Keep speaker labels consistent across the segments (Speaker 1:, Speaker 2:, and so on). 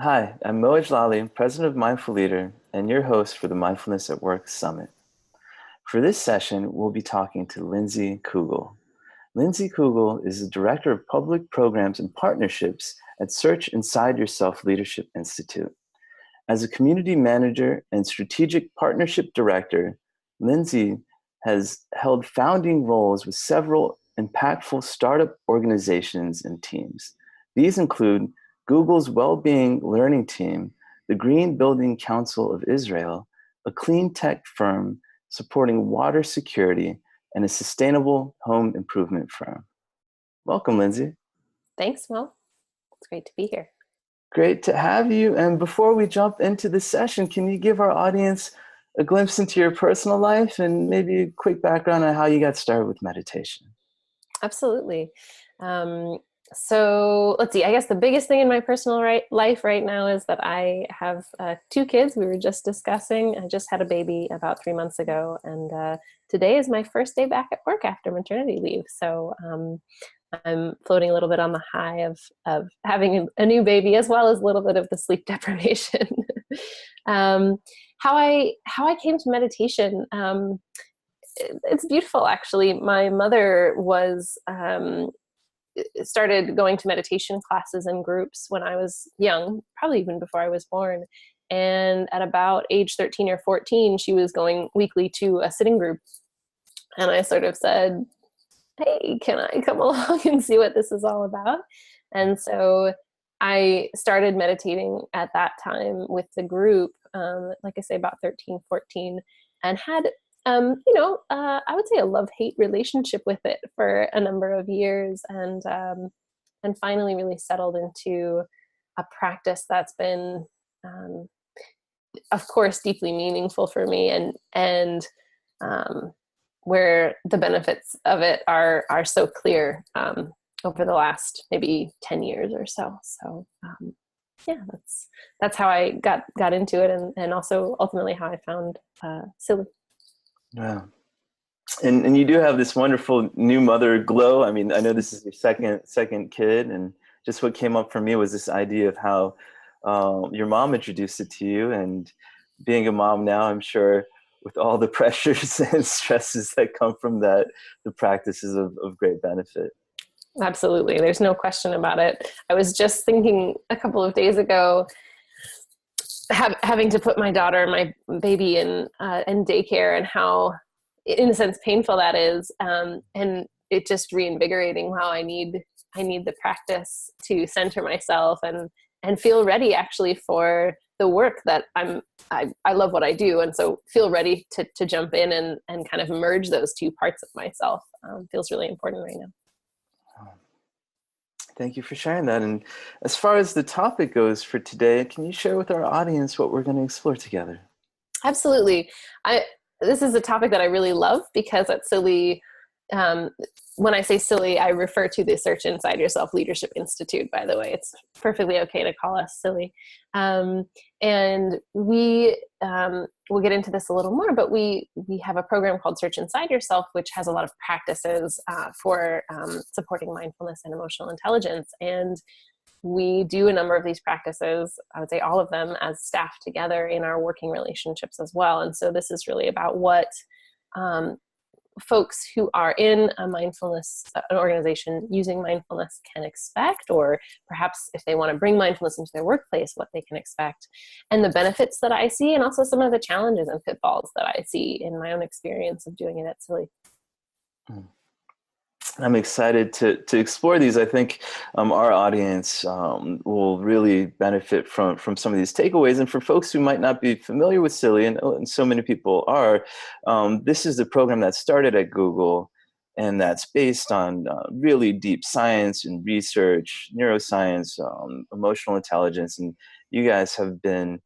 Speaker 1: Hi, I'm Moaj Lally, President of Mindful Leader, and your host for the Mindfulness at Work Summit. For this session, we'll be talking to Lindsay Kugel. Lindsay Kugel is the Director of Public Programs and Partnerships at Search Inside Yourself Leadership Institute. As a Community Manager and Strategic Partnership Director, Lindsay has held founding roles with several impactful startup organizations and teams. These include Google's Wellbeing Learning Team, the Green Building Council of Israel, a clean tech firm supporting water security, and a sustainable home improvement firm. Welcome, Lindsay.
Speaker 2: Thanks, Mo. It's great to be here.
Speaker 1: Great to have you. And before we jump into the session, can you give our audience a glimpse into your personal life and maybe a quick background on how you got started with meditation?
Speaker 2: Absolutely. So let's see, I guess the biggest thing in my personal life right now is that I have two kids. We were just discussing. I just had a baby about 3 months ago, and today is my first day back at work after maternity leave. So I'm floating a little bit on the high of having a new baby, as well as a little bit of the sleep deprivation. How I came to meditation, it's beautiful, actually. My mother was started going to meditation classes and groups when I was young, probably even before I was born. And at about age 13 or 14, she was going weekly to a sitting group. And I sort of said, hey, can I come along and see what this is all about? And so I started meditating at that time with the group, like I say, about 13, 14, and had, I would say a love-hate relationship with it for a number of years, and finally really settled into a practice that's been, of course, deeply meaningful for me, and where the benefits of it are so clear over the last maybe 10 years or so. So yeah, that's how I got into it, and also ultimately how I found Silly.
Speaker 1: Yeah. And you do have this wonderful new mother glow. I mean, I know this is your second kid, and just what came up for me was this idea of how your mom introduced it to you, and being a mom now, I'm sure with all the pressures and stresses that come from that, the practice is of great benefit.
Speaker 2: Absolutely. There's no question about it. I was just thinking a couple of days ago, having to put my daughter, my baby in daycare, and how, in a sense, painful that is. And it just reinvigorating how I need the practice to center myself and feel ready actually for the work that I love what I do. And so feel ready to jump in and kind of merge those two parts of myself feels really important right now.
Speaker 1: Thank you for sharing that. And as far as the topic goes for today, can you share with our audience what we're going to explore together?
Speaker 2: Absolutely. This is a topic that I really love because at Silly, when I say Silly, I refer to the Search Inside Yourself Leadership Institute, by the way. It's perfectly okay to call us Silly. And we'll get into this a little more, but we have a program called Search Inside Yourself, which has a lot of practices for supporting mindfulness and emotional intelligence. And we do a number of these practices, I would say all of them, as staff together in our working relationships as well. And so this is really about what folks who are in a mindfulness, an organization using mindfulness, can expect, or perhaps if they want to bring mindfulness into their workplace, what they can expect, and the benefits that I see, and also some of the challenges and pitfalls that I see in my own experience of doing it at Silly.
Speaker 1: I'm excited to explore these. I think our audience will really benefit from some of these takeaways. And for folks who might not be familiar with Silly, and so many people are, this is the program that started at Google, and that's based on really deep science and research, neuroscience, emotional intelligence. And you guys have been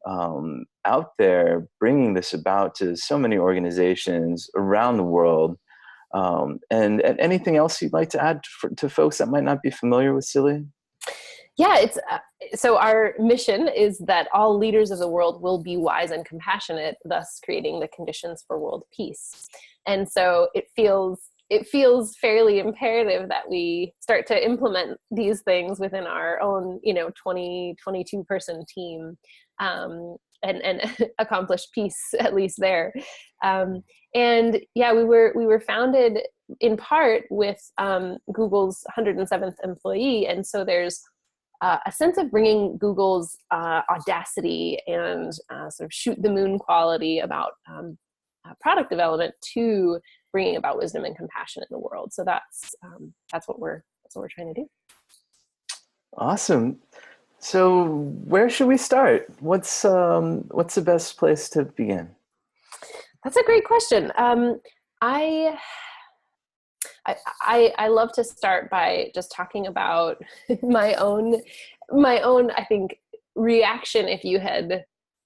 Speaker 1: out there bringing this about to so many organizations around the world. And anything else you'd like to add to folks that might not be familiar with Silly?
Speaker 2: Yeah, it's so our mission is that all leaders of the world will be wise and compassionate, thus creating the conditions for world peace. And so it feels it feels fairly imperative that we start to implement these things within our own, 22 person team, and accomplish peace, at least there. And yeah, we were founded in part with Google's 107th employee. And so there's a sense of bringing Google's audacity and sort of shoot the moon quality about product development to bringing about wisdom and compassion in the world. So that's what we're trying to do.
Speaker 1: Awesome. So where should we start? What's the best place to begin?
Speaker 2: That's a great question. I love to start by just talking about my own, I think, reaction if you had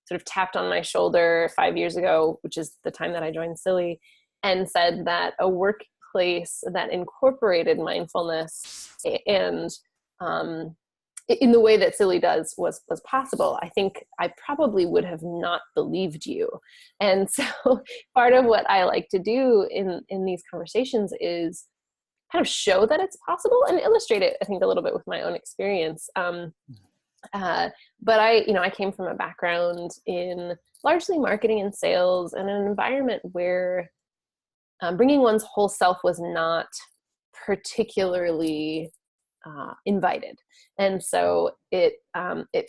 Speaker 2: sort of tapped on my shoulder 5 years ago, which is the time that I joined Silly, and said that a workplace that incorporated mindfulness and in the way that Silly does was possible. I think I probably would have not believed you. And so part of what I like to do in these conversations is kind of show that it's possible and illustrate it, I think, a little bit with my own experience. But I came from a background in largely marketing and sales, and an environment where bringing one's whole self was not particularly invited. And so it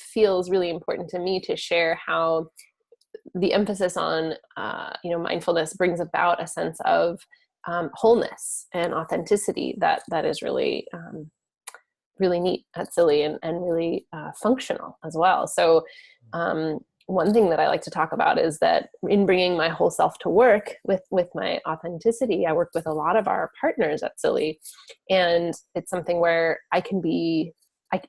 Speaker 2: feels really important to me to share how the emphasis on mindfulness brings about a sense of wholeness and authenticity that is really really neat at Silly and really functional as well. So one thing that I like to talk about is that in bringing my whole self to work with my authenticity, I work with a lot of our partners at Silly, and it's something where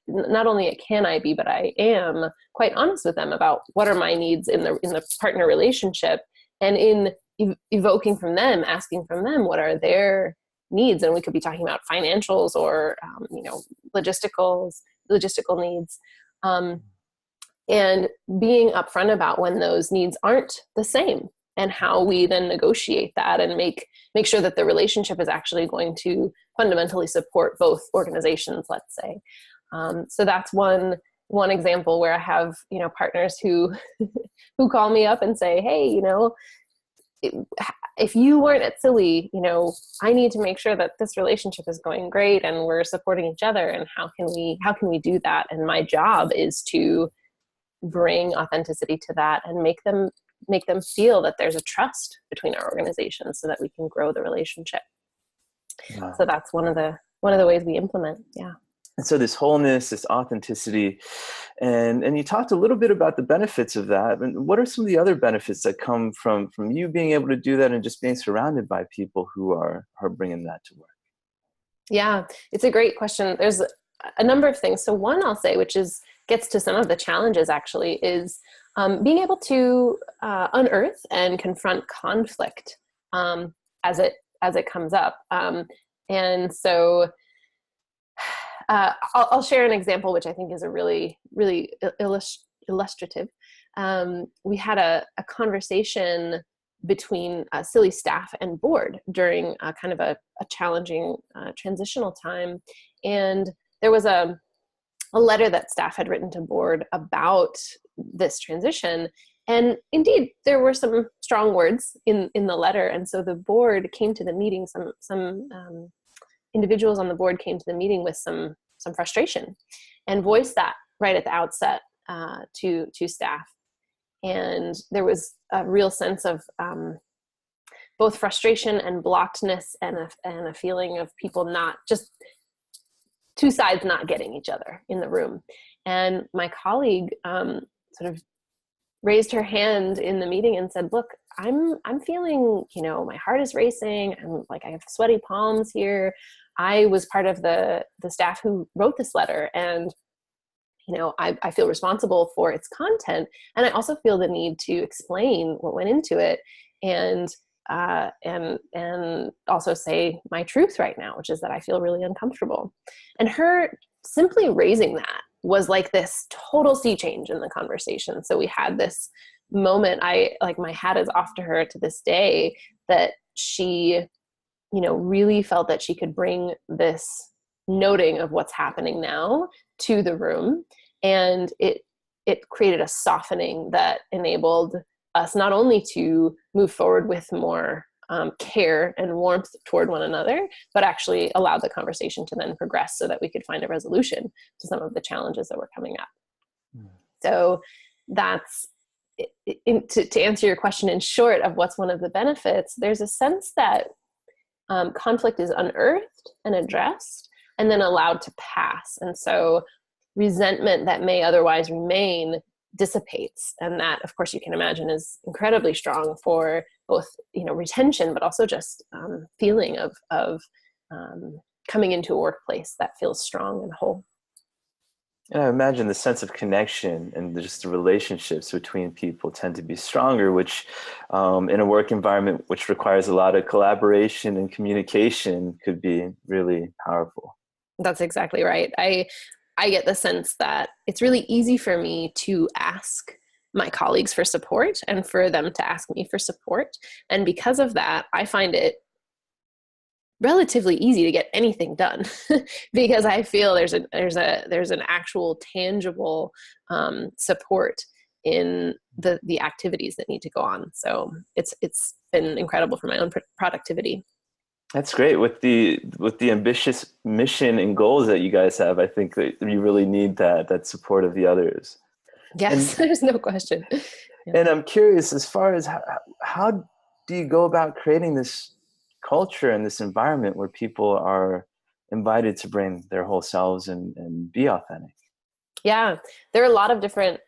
Speaker 2: not only can I be, but I am quite honest with them about what are my needs in the partner relationship, and in evoking from them, asking from them what are their needs. And we could be talking about financials or logistical needs, and being upfront about when those needs aren't the same, and how we then negotiate that and make sure that the relationship is actually going to fundamentally support both organizations, let's say. So that's one example where I have partners who who call me up and say, hey, if you weren't at Silly, I need to make sure that this relationship is going great and we're supporting each other, and how can we do that? And my job is to bring authenticity to that and make them feel that there's a trust between our organizations so that we can grow the relationship. Wow. So that's one of the ways we implement. Yeah.
Speaker 1: And so this wholeness, this authenticity, and you talked a little bit about the benefits of that. And what are some of the other benefits that come from you being able to do that and just being surrounded by people who are bringing that to work?
Speaker 2: Yeah, it's a great question. There's a number of things. So one I'll say, which gets to some of the challenges actually, is being able to unearth and confront conflict as it comes up. And so I'll share an example, which I think is a really, really illustrative. We had a conversation between Silly staff and board during kind of a challenging transitional time. And there was a letter that staff had written to board about this transition. And indeed, there were some strong words in the letter. And so the board came to the meeting, some individuals on the board came to the meeting with some frustration and voiced that right at the outset to staff. And there was a real sense of both frustration and blockedness, and a feeling of people not just two sides not getting each other in the room. And my colleague sort of raised her hand in the meeting and said, look, I'm feeling, my heart is racing. I'm like, I have sweaty palms here. I was part of the staff who wrote this letter, and I feel responsible for its content, and I also feel the need to explain what went into it, and also say my truth right now, which is that I feel really uncomfortable. And her simply raising that was like this total sea change in the conversation. So we had this moment, my hat is off to her to this day, that she really felt that she could bring this noting of what's happening now to the room. And it created a softening that enabled us not only to move forward with more care and warmth toward one another, but actually allowed the conversation to then progress so that we could find a resolution to some of the challenges that were coming up. Mm. So that's, to answer your question in short of what's one of the benefits, there's a sense that conflict is unearthed and addressed and then allowed to pass. And so resentment that may otherwise remain dissipates. And that, of course, you can imagine is incredibly strong for both, retention, but also just feeling of coming into a workplace that feels strong and whole.
Speaker 1: And I imagine the sense of connection and just the relationships between people tend to be stronger, which in a work environment which requires a lot of collaboration and communication could be really powerful.
Speaker 2: That's exactly right. I get the sense that it's really easy for me to ask my colleagues for support and for them to ask me for support. And because of that, I find it relatively easy to get anything done because I feel there's an actual tangible support in the activities that need to go on. So it's been incredible for my own productivity.
Speaker 1: That's great. With the ambitious mission and goals that you guys have, I think that you really need that support of the others.
Speaker 2: Yes, there's no question. Yeah.
Speaker 1: And I'm curious, as far as how do you go about creating this culture and this environment where people are invited to bring their whole selves and be authentic?
Speaker 2: Yeah, there are a lot of different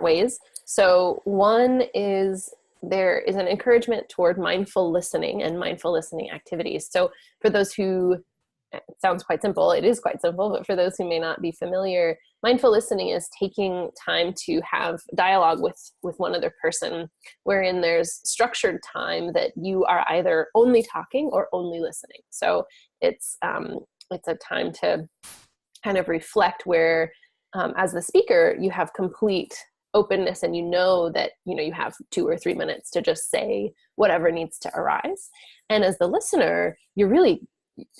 Speaker 2: ways. So one is there is an encouragement toward mindful listening and mindful listening activities. So for those who, it sounds quite simple, it is quite simple, but for those who may not be familiar, mindful listening is taking time to have dialogue with one other person, wherein there's structured time that you are either only talking or only listening. So it's a time to kind of reflect where, as the speaker, you have complete openness and that you have 2 or 3 minutes to just say whatever needs to arise. And as the listener, you're really,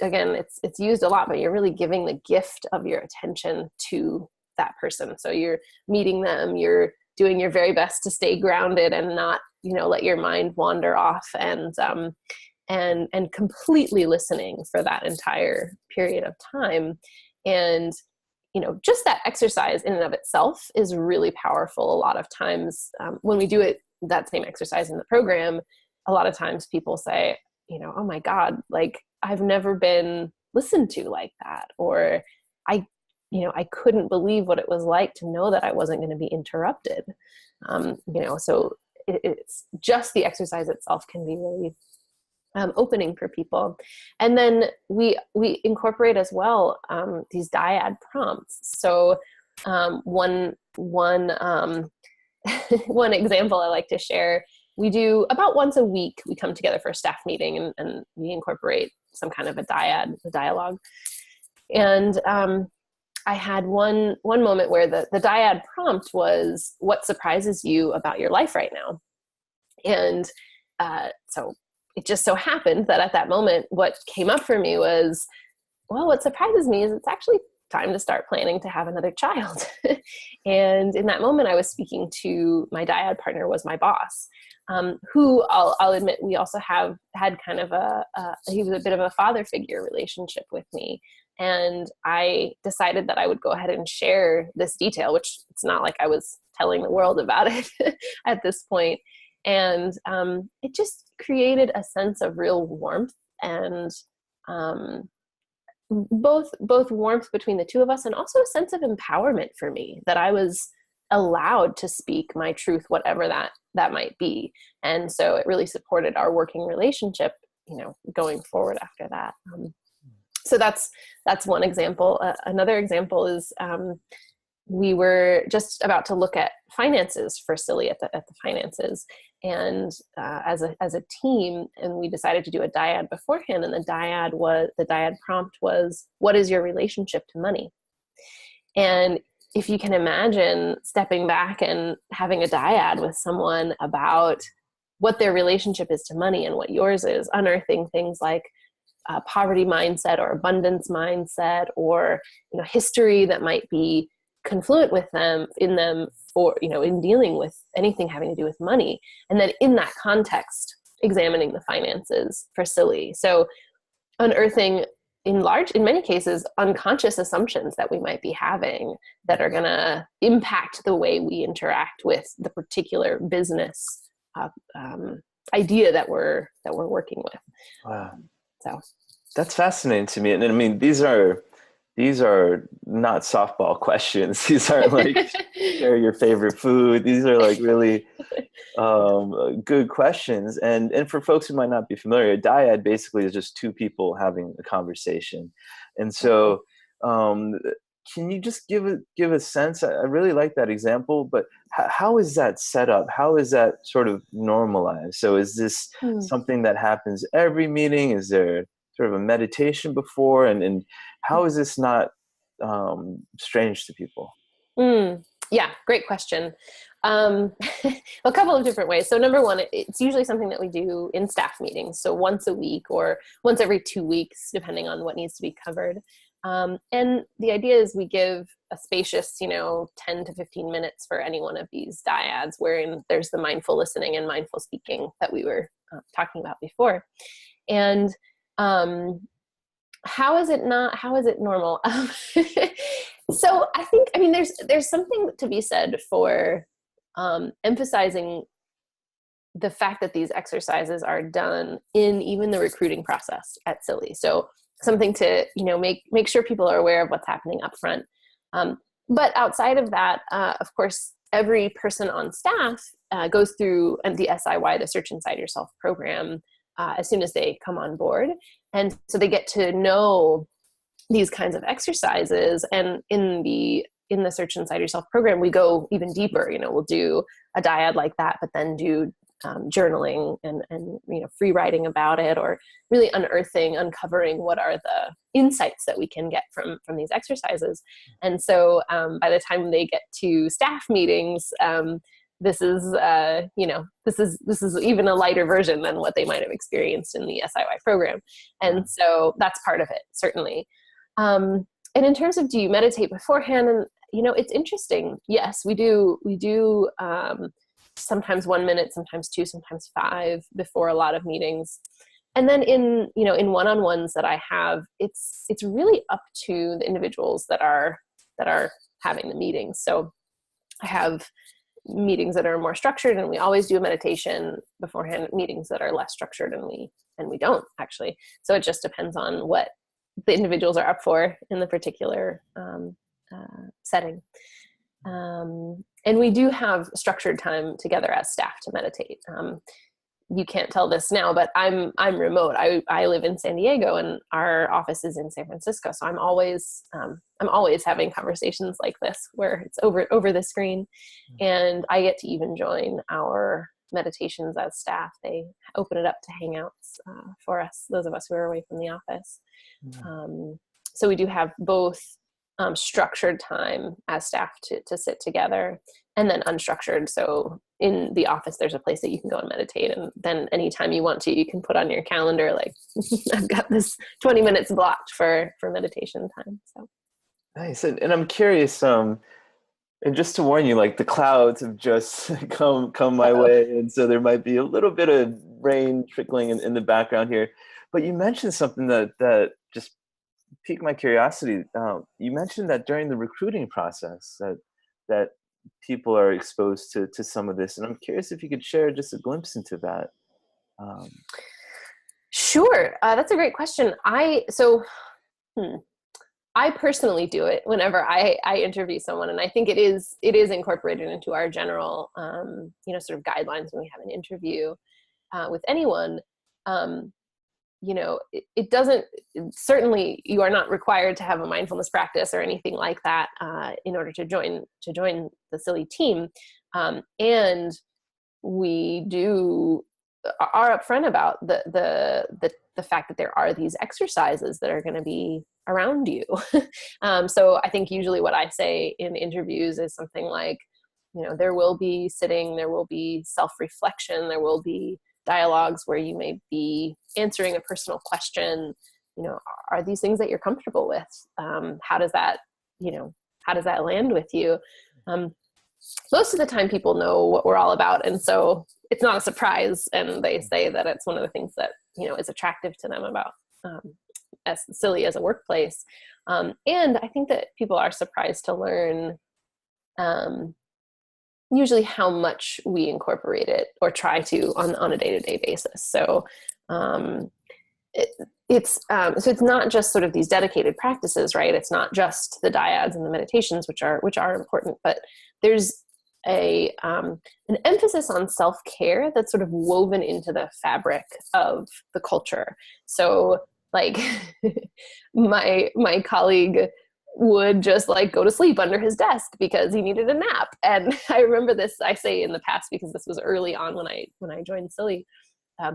Speaker 2: again, it's used a lot, but you're really giving the gift of your attention to that person. So you're meeting them, you're doing your very best to stay grounded and not, let your mind wander off, and completely listening for that entire period of time. And just that exercise in and of itself is really powerful. A lot of times when we do that same exercise in the program, a lot of times people say, oh my God, like I've never been listened to like that. Or I couldn't believe what it was like to know that I wasn't going to be interrupted. So it's just the exercise itself can be really opening for people. And then we incorporate as well these dyad prompts. So one one example I like to share, we do about once a week, we come together for a staff meeting and we incorporate some kind of a dialogue. And I had one moment where the dyad prompt was, what surprises you about your life right now? And so it just so happened that at that moment, what came up for me was, well, what surprises me is it's actually time to start planning to have another child. And in that moment, I was speaking to my dyad partner, was my boss, who I'll admit we also had kind of he was a bit of a father figure relationship with me. And I decided that I would go ahead and share this detail, which it's not like I was telling the world about it at this point. And it just created a sense of real warmth and both warmth between the two of us, and also a sense of empowerment for me that I was allowed to speak my truth, whatever that might be. And so it really supported our working relationship, going forward after that. So that's one example. Another example is we were just about to look at finances for Silly at the finances, and as a team, and we decided to do a dyad beforehand. And the dyad prompt was, what is your relationship to money? And if you can imagine stepping back and having a dyad with someone about what their relationship is to money and what yours is, unearthing things like, poverty mindset or abundance mindset, or history that might be confluent with them for in dealing with anything having to do with money, and then in that context examining the finances for silly. So unearthing in many cases unconscious assumptions that we might be having that are going to impact the way we interact with the particular business idea that we're working with.
Speaker 1: Wow.
Speaker 2: So
Speaker 1: that's fascinating to me. And I mean, these are not softball questions. These aren't like share your favorite food. These are like really good questions. And for folks who might not be familiar, a dyad basically is just two people having a conversation. And so can you just give a sense? I really like that example, but how is that set up? How is that sort of normalized? So is this something that happens every meeting? Is there sort of a meditation before? And how is this not strange to people?
Speaker 2: Yeah, great question. A couple of different ways. So number one, it's usually something that we do in staff meetings. So once a week or once every 2 weeks, depending on what needs to be covered. And the idea is we give a spacious, 10 to 15 minutes for any one of these dyads, wherein there's the mindful listening and mindful speaking that we were talking about before. And how is it normal? So I mean, there's something to be said for emphasizing the fact that these exercises are done in even the recruiting process at Silly. So something to, make sure people are aware of what's happening up front. But outside of that, of course, every person on staff goes through the SIY, the Search Inside Yourself program, as soon as they come on board. And so they get to know these kinds of exercises. And in the Search Inside Yourself program, we go even deeper. We'll do a dyad like that, but then do journaling and free writing about it, or really uncovering what are the insights that we can get from these exercises. And so by the time they get to staff meetings, this is even a lighter version than what they might have experienced in the SIY program. And so that's part of it, certainly. And in terms of, do you meditate beforehand? And, it's interesting. Yes, we do. Sometimes 1 minute, sometimes 2, sometimes 5 before a lot of meetings. And then in one-on-ones that I have, it's really up to the individuals that are having the meetings. So I have meetings that are more structured and we always do a meditation beforehand, meetings that are less structured and we don't, actually. So it just depends on what the individuals are up for in the particular setting. And we do have structured time together as staff to meditate. You can't tell this now, but I'm remote. I live in San Diego and our office is in San Francisco. So I'm always having conversations like this where it's over the screen, and I get to even join our meditations as staff. They open it up to Hangouts for us, those of us who are away from the office. So we do have both structured time as staff to sit together, and then unstructured. So in the office, there's a place that you can go and meditate, and then anytime you want to, you can put on your calendar, like, I've got this 20 minutes blocked for meditation time. So
Speaker 1: nice. And I'm curious, and just to warn you, like, the clouds have just come my way, and so there might be a little bit of rain trickling in the background here. But you mentioned something that just piqued my curiosity. You mentioned that during the recruiting process that people are exposed to some of this, and I'm curious if you could share just a glimpse into that.
Speaker 2: Sure, that's a great question. I personally do it whenever I interview someone, and I think it is incorporated into our general sort of guidelines when we have an interview with anyone. It doesn't, certainly you are not required to have a mindfulness practice or anything like that in order to join the Silly team. And we are upfront about the fact that there are these exercises that are going to be around you. So I think usually what I say in interviews is something like, there will be sitting, there will be self-reflection, there will be dialogues where you may be answering a personal question. are these things that you're comfortable with? How does that, how does that land with you? Most of the time people know what we're all about. And so it's not a surprise. And they say that it's one of the things that, is attractive to them about as Silly as a workplace. And I think that people are surprised to learn usually how much we incorporate it or try to on a day-to-day basis. So it's not just sort of these dedicated practices, right? It's not just the dyads and the meditations, which are important, but there's an emphasis on self-care that's sort of woven into the fabric of the culture. So like my colleague would just like go to sleep under his desk because he needed a nap. And I remember this, I say in the past, because this was early on when I joined Silly.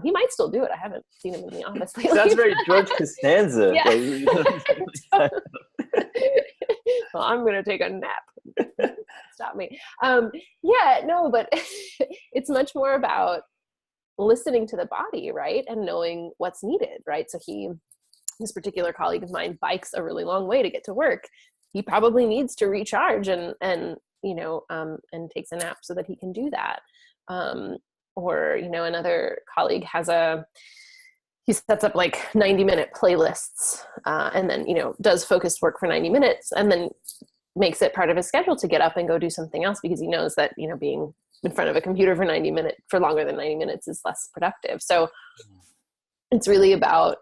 Speaker 2: He might still do it. I haven't seen him in the office lately.
Speaker 1: That's very George Costanza.
Speaker 2: Yeah. Well, I'm going to take a nap. Stop me. But it's much more about listening to the body, right? And knowing what's needed, right? So this particular colleague of mine bikes a really long way to get to work. He probably needs to recharge and takes a nap so that he can do that. Or, another colleague he sets up like 90-minute playlists and then, does focused work for 90 minutes and then makes it part of his schedule to get up and go do something else because he knows that, being in front of a computer for longer than 90 minutes is less productive. So it's really about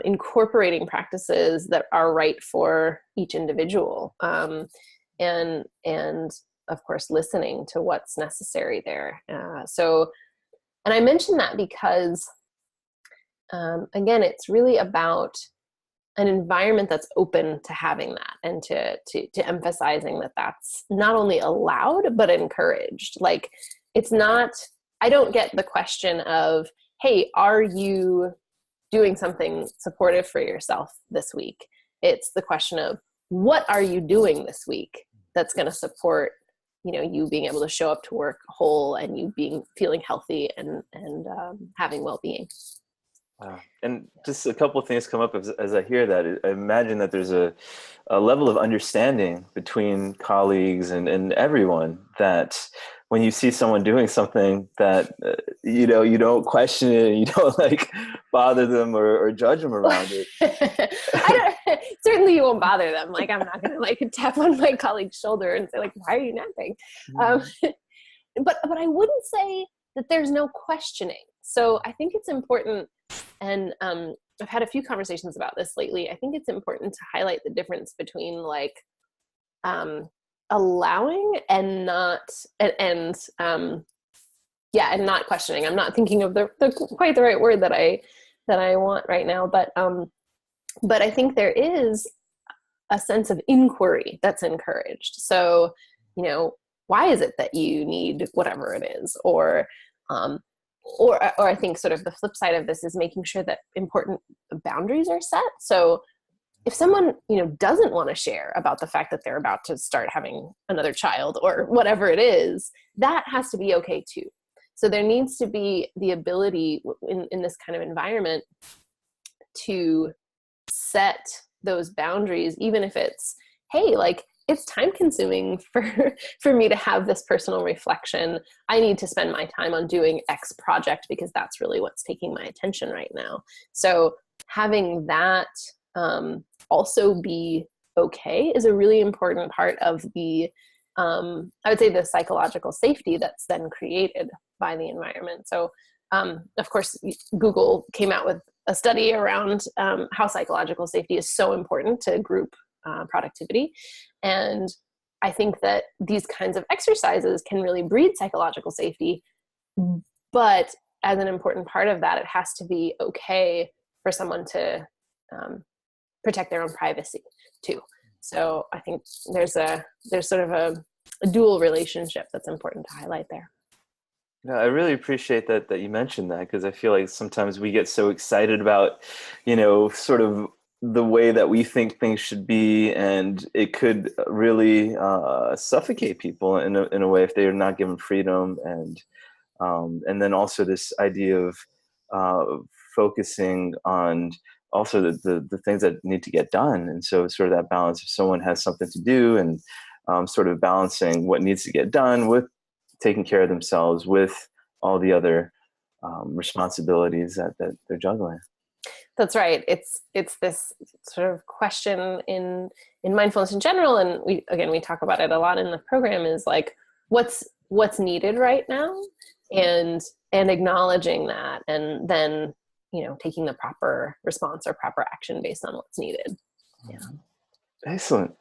Speaker 2: incorporating practices that are right for each individual and of course, listening to what's necessary there. And I mention that because, again, it's really about an environment that's open to having that and to emphasizing that that's not only allowed, but encouraged. Like, it's not, I don't get the question of, hey, are you doing something supportive for yourself this week? It's the question of, what are you doing this week that's going to support you being able to show up to work whole and you feeling healthy and having well-being.
Speaker 1: Wow. And just a couple of things come up as I hear that. I imagine that there's a level of understanding between colleagues and everyone that when you see someone doing something that, you don't question it, and you don't like bother them or judge them around it.
Speaker 2: Certainly you won't bother them. Like, I'm not going to like tap on my colleague's shoulder and say like, why are you napping? But I wouldn't say that there's no questioning. So I think it's important, and I've had a few conversations about this lately. I think it's important to highlight the difference between like allowing and not and not questioning. I'm not thinking of the quite the right word that I want right now, but I think there is a sense of inquiry that's encouraged. So, why is it that you need whatever it is? Or I think sort of the flip side of this is making sure that important boundaries are set. So if someone, doesn't want to share about the fact that they're about to start having another child or whatever it is, that has to be okay too. So there needs to be the ability in this kind of environment to set those boundaries, even if it's, hey, like, it's time consuming for me to have this personal reflection. I need to spend my time on doing X project because that's really what's taking my attention right now. So having that also be okay is a really important part of the, I would say, the psychological safety that's then created by the environment. So of course, Google came out with a study around how psychological safety is so important to group productivity. And I think that these kinds of exercises can really breed psychological safety. But as an important part of that, it has to be okay for someone to protect their own privacy too. So I think there's sort of a dual relationship that's important to highlight there.
Speaker 1: No, I really appreciate that you mentioned that, because I feel like sometimes we get so excited about, sort of the way that we think things should be, and it could really suffocate people in a way if they are not given freedom, and then also this idea of focusing on also the things that need to get done. And so sort of that balance, if someone has something to do, and sort of balancing what needs to get done with taking care of themselves with all the other responsibilities that they're juggling.
Speaker 2: That's right. It's this sort of question in mindfulness in general, and we talk about it a lot in the program, is like what's needed right now, and acknowledging that, and then taking the proper response or proper action based on what's needed. Yeah.
Speaker 1: Excellent.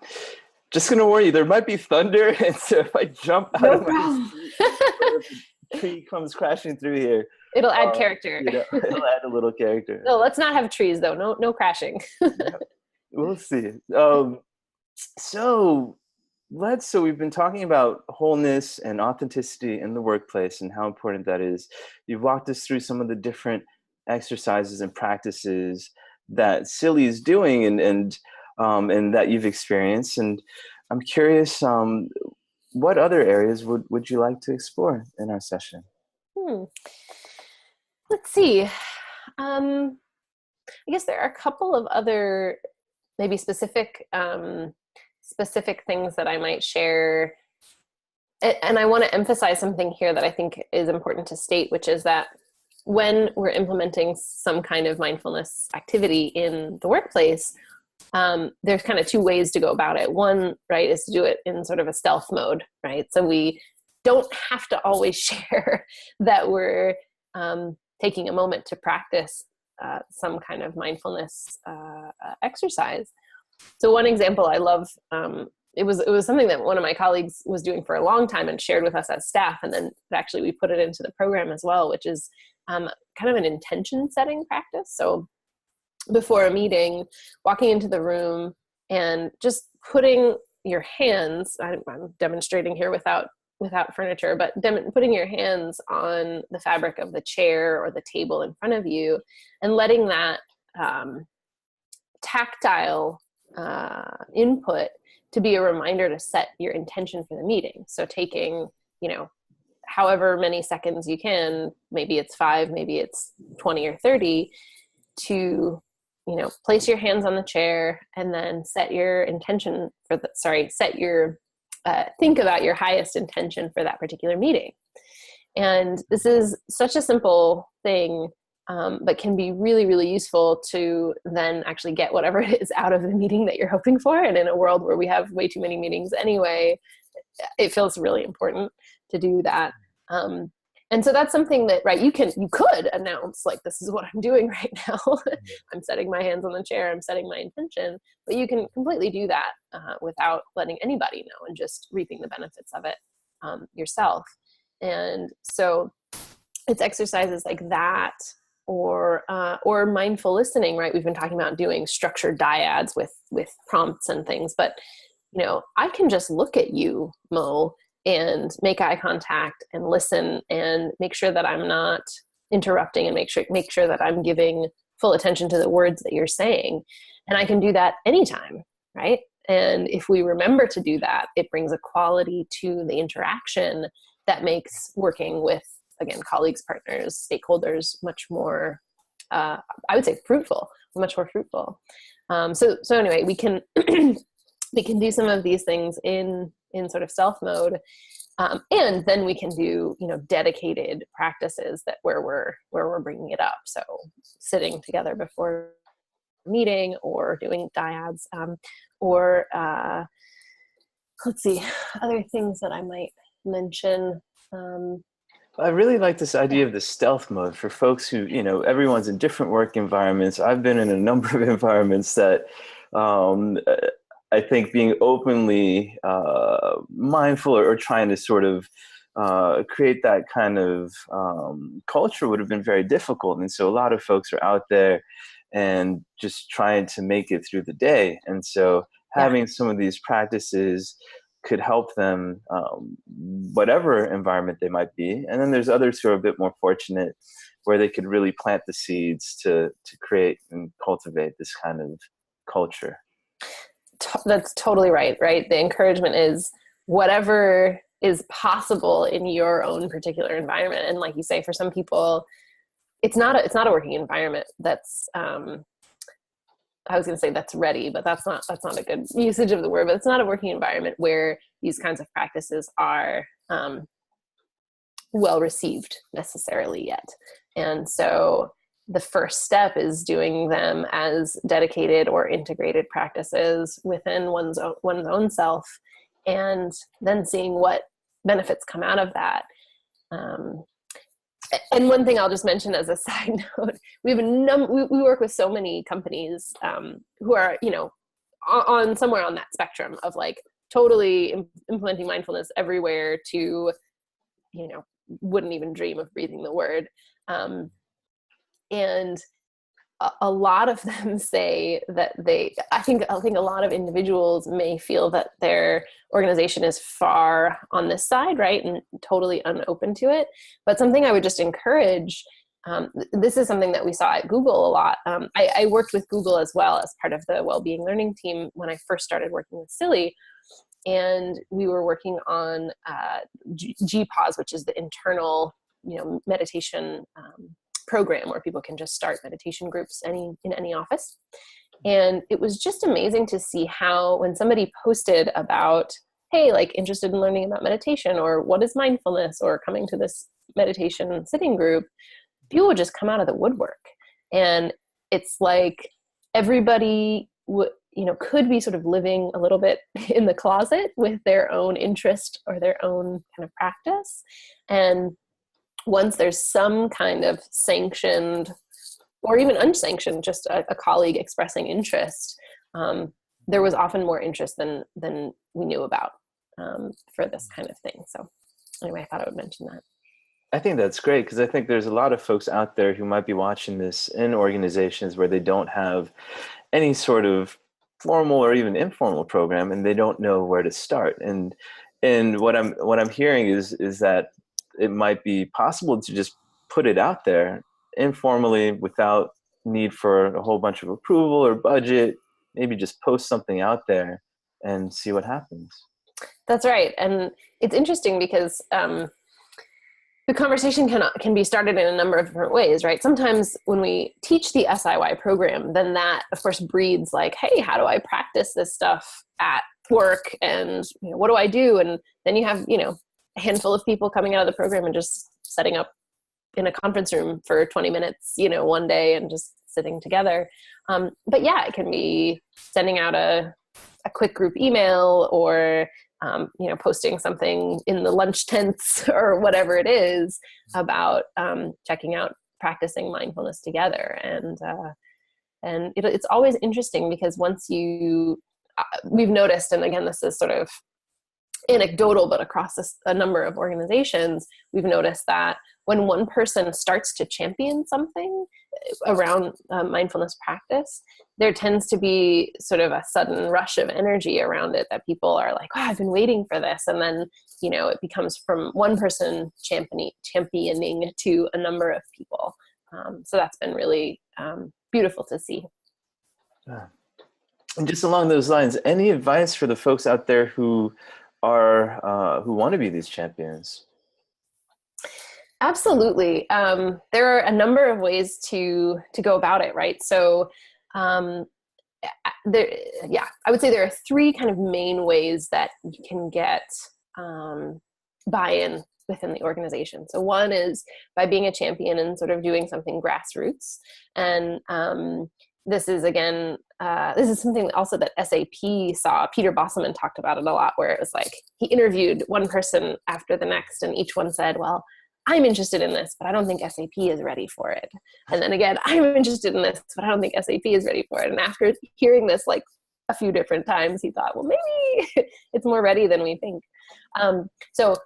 Speaker 1: Just gonna warn you, there might be thunder, and so if I jump out of my seat, the tree comes crashing through here,
Speaker 2: it'll add character.
Speaker 1: It'll add a little character.
Speaker 2: No, let's not have trees though. No crashing.
Speaker 1: Yeah, we'll see. So we've been talking about wholeness and authenticity in the workplace and how important that is. You've walked us through some of the different exercises and practices that Silly is doing and that you've experienced. And I'm curious, what other areas would you like to explore in our session?
Speaker 2: Let's see. I guess there are a couple of other maybe specific things that I might share. And I want to emphasize something here that I think is important to state, which is that when we're implementing some kind of mindfulness activity in the workplace, there's kind of two ways to go about it. One, right, is to do it in sort of a stealth mode, right? So we don't have to always share that we're taking a moment to practice some kind of mindfulness exercise. So one example I love, it was something that one of my colleagues was doing for a long time and shared with us as staff, and then actually we put it into the program as well, which is kind of an intention setting practice. So before a meeting, walking into the room and just putting your hands, I'm demonstrating here without furniture, but putting your hands on the fabric of the chair or the table in front of you, and letting that tactile input to be a reminder to set your intention for the meeting. So taking, however many seconds you can, maybe it's 5, maybe it's 20 or 30, to place your hands on the chair and then set your intention think about your highest intention for that particular meeting. And this is such a simple thing, but can be really, really useful to then actually get whatever it is out of the meeting that you're hoping for. And in a world where we have way too many meetings anyway, it feels really important to do that. And so that's something that, right, you could announce, like, this is what I'm doing right now. I'm setting my hands on the chair, I'm setting my intention, but you can completely do that without letting anybody know, and just reaping the benefits of it yourself. And so it's exercises like that, or mindful listening, right? We've been talking about doing structured dyads with prompts and things, but I can just look at you, Mo, and make eye contact and listen and make sure that I'm not interrupting, and make sure that I'm giving full attention to the words that you're saying. And I can do that anytime, right? And if we remember to do that, it brings a quality to the interaction that makes working with, again, colleagues, partners, stakeholders much more, I would say, much more fruitful. So anyway, we can we can do some of these things in sort of stealth mode, and then we can do dedicated practices where we're bringing it up. So sitting together before a meeting, or doing dyads, or let's see, other things that I might mention.
Speaker 1: I really like this idea of the stealth mode for folks who, everyone's in different work environments. I've been in a number of environments that I think being openly mindful or trying to sort of create that kind of culture would have been very difficult. And so a lot of folks are out there and just trying to make it through the day. And so having some of these practices could help them, whatever environment they might be. And then there's others who are a bit more fortunate, where they could really plant the seeds to create and cultivate this kind of culture.
Speaker 2: That's totally right. The encouragement is whatever is possible in your own particular environment. And like you say, for some people, it's not a working environment that's I was going to say that's ready, but that's not a good usage of the word, but it's not a working environment where these kinds of practices are well received necessarily yet. And so the first step is doing them as dedicated or integrated practices within one's own self, and then seeing what benefits come out of that. And one thing I'll just mention as a side note, we have we work with so many companies who are, you know, on somewhere on that spectrum of like totally implementing mindfulness everywhere to, you know, wouldn't even dream of breathing the word. And a lot of them say that I think a lot of individuals may feel that their organization is far on this side, right? And totally unopen to it. But something I would just encourage, this is something that we saw at Google a lot. I worked with Google as well as part of the Wellbeing Learning team when I first started working with Silly. And we were working on GPause, which is the internal, you know, meditation program where people can just start meditation groups in any office. And it was just amazing to see how when somebody posted about, hey, like interested in learning about meditation, or what is mindfulness, or coming to this meditation sitting group, people would just come out of the woodwork. And it's like everybody could be sort of living a little bit in the closet with their own interest or their own kind of practice. And once there's some kind of sanctioned or even unsanctioned, just a colleague expressing interest, there was often more interest than we knew about for this kind of thing. So anyway, I thought I would mention that.
Speaker 1: I think that's great, because I think there's a lot of folks out there who might be watching this in organizations where they don't have any sort of formal or even informal program, and they don't know where to start. And what I'm hearing is that it might be possible to just put it out there informally without need for a whole bunch of approval or budget. Maybe just post something out there and see what happens.
Speaker 2: That's right. And it's interesting because the conversation can be started in a number of different ways, right? Sometimes when we teach the SIY program, then that of course breeds like, hey, how do I practice this stuff at work? And what do I do? And then you have, a handful of people coming out of the program and just setting up in a conference room for 20 minutes, one day, and just sitting together. But yeah, it can be sending out a quick group email, or posting something in the lunch tents or whatever it is about checking out practicing mindfulness together. And it's always interesting because once we've noticed, and again, this is sort of anecdotal, but across a number of organizations, we've noticed that when one person starts to champion something around mindfulness practice, there tends to be sort of a sudden rush of energy around it, that people are like, oh, I've been waiting for this. And then, it becomes from one person championing to a number of people. So that's been really beautiful to see.
Speaker 1: Yeah. And just along those lines, any advice for the folks out there who want to be these champions?
Speaker 2: Absolutely. There are a number of ways to go about it, right? So, I would say there are three kind of main ways that you can get buy-in within the organization. So one is by being a champion and sort of doing something grassroots. And this is something also that SAP saw. Peter Bosselman talked about it a lot, where it was like he interviewed one person after the next, and each one said, well, I'm interested in this, but I don't think SAP is ready for it. And then again, I'm interested in this, but I don't think SAP is ready for it. And after hearing this like a few different times, he thought, well, maybe it's more ready than we think. So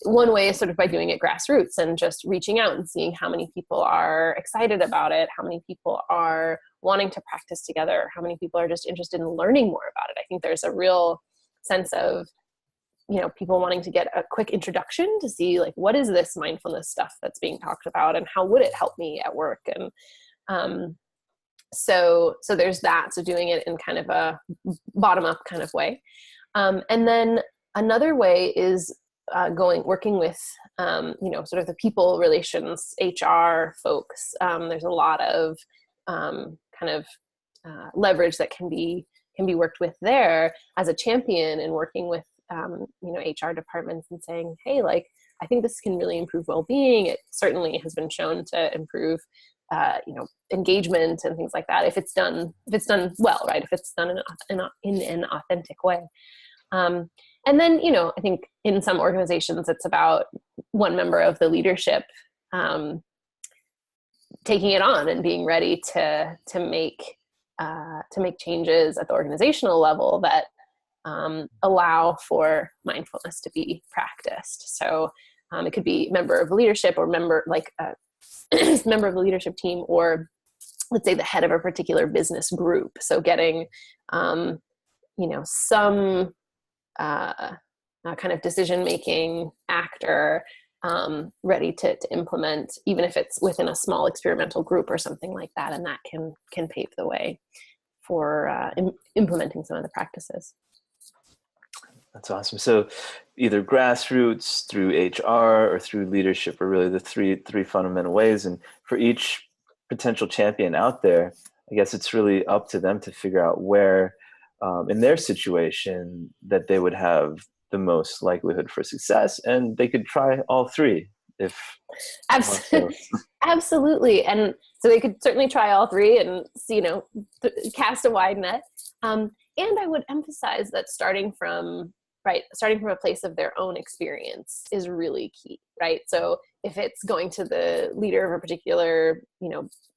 Speaker 2: one way is sort of by doing it grassroots and just reaching out and seeing how many people are excited about it, how many people are wanting to practice together, how many people are just interested in learning more about it. I think there's a real sense of people wanting to get a quick introduction to see like, what is this mindfulness stuff that's being talked about, and how would it help me at work? And so there's that. So doing it in kind of a bottom up kind of way. And then another way is working with, sort of the people relations, HR folks. There's a lot of kind of leverage that can be worked with there as a champion, and working with HR departments and saying, hey, like, I think this can really improve well-being. It certainly has been shown to improve engagement and things like that if it's done well, right? If it's done in an authentic way. And then, I think in some organizations, it's about one member of the leadership taking it on and being ready to make changes at the organizational level that allow for mindfulness to be practiced. So it could be member of leadership, or member of the leadership team, or let's say the head of a particular business group. So getting some kind of decision-making actor ready to implement, even if it's within a small experimental group or something like that, and that can pave the way for implementing some of the practices.
Speaker 1: That's awesome. So either grassroots, through HR, or through leadership are really the three fundamental ways. And for each potential champion out there, I guess it's really up to them to figure out where in their situation that they would have the most likelihood for success, and they could try all three if
Speaker 2: absolutely. And so they could certainly try all three and cast a wide net. And I would emphasize that starting from a place of their own experience is really key, right? So if it's going to the leader of a particular,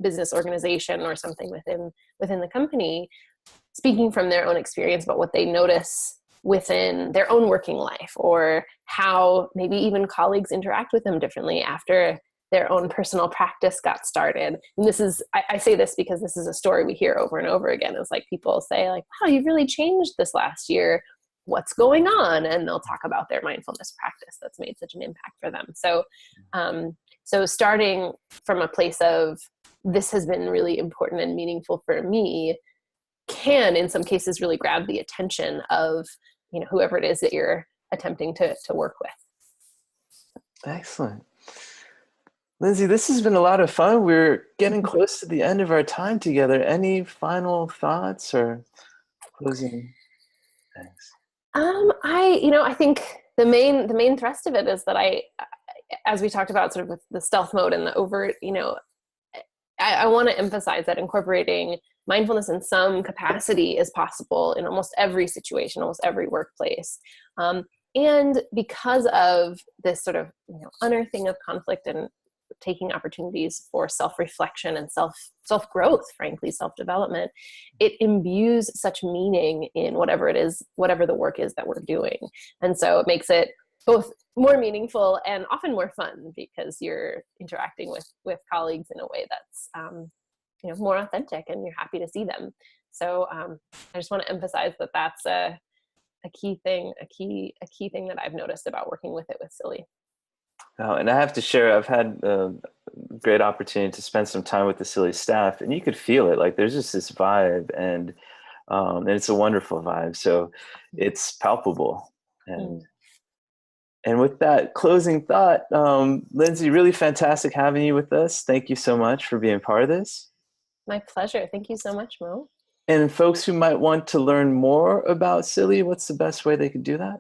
Speaker 2: business organization or something within the company, speaking from their own experience about what they notice within their own working life, or how maybe even colleagues interact with them differently after their own personal practice got started. And this is, I say this because this is a story we hear over and over again. It's like people say like, wow, you've really changed this last year. What's going on? And they'll talk about their mindfulness practice that's made such an impact for them. So, so starting from a place of this has been really important and meaningful for me can, in some cases, really grab the attention of, whoever it is that you're attempting to work with.
Speaker 1: Excellent. Lindsay, this has been a lot of fun. We're getting close to the end of our time together. Any final thoughts or closing things?
Speaker 2: I think the main thrust of it is that as we talked about sort of with the stealth mode and the overt, I want to emphasize that incorporating mindfulness in some capacity is possible in almost every situation, almost every workplace. And because of this sort of unearthing of conflict and taking opportunities for self-reflection and self-growth, frankly, self-development, it imbues such meaning in whatever the work is that we're doing. And so it makes it both more meaningful and often more fun because you're interacting with colleagues in a way that's more authentic, and you're happy to see them. So I just want to emphasize that that's a key thing that I've noticed about working with it with Silly.
Speaker 1: Oh, and I have to share, I've had a great opportunity to spend some time with the Silly staff, and you could feel it. Like there's just this vibe, and it's a wonderful vibe. So it's palpable. And with that closing thought, Lindsay, really fantastic having you with us. Thank you so much for being part of this.
Speaker 2: My pleasure. Thank you so much, Mo.
Speaker 1: And folks who might want to learn more about Silly, what's the best way they could do that?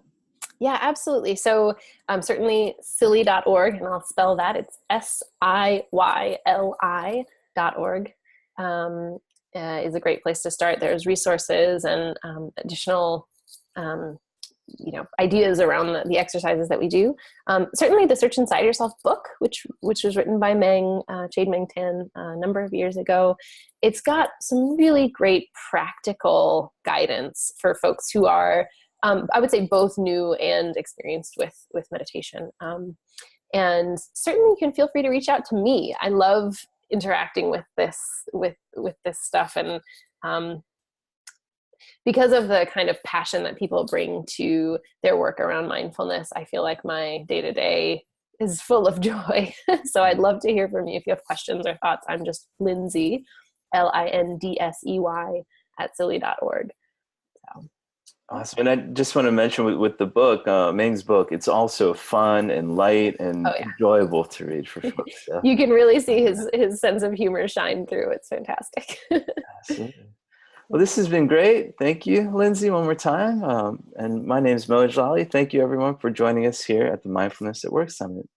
Speaker 2: Yeah, absolutely. So certainly silly.org, and I'll spell that. It's SIYLI.org is a great place to start. There's resources and additional ideas around the exercises that we do. Certainly the Search Inside Yourself book, which was written by Chade Meng Tan a number of years ago. It's got some really great practical guidance for folks who are, I would say, both new and experienced with meditation. And certainly you can feel free to reach out to me. I love interacting with this stuff, and because of the kind of passion that people bring to their work around mindfulness, I feel like my day-to-day is full of joy. So I'd love to hear from you if you have questions or thoughts. I'm just Lindsay, LINDSEY @silly.org. So.
Speaker 1: Awesome. And I just want to mention with the book, Meng's book, it's also fun and light and enjoyable to read for folks. So.
Speaker 2: You can really see his sense of humor shine through. It's fantastic.
Speaker 1: Absolutely. Well, this has been great. Thank you, Lindsay, one more time. And my name is Mo Jalali. Thank you, everyone, for joining us here at the Mindfulness at Work Summit.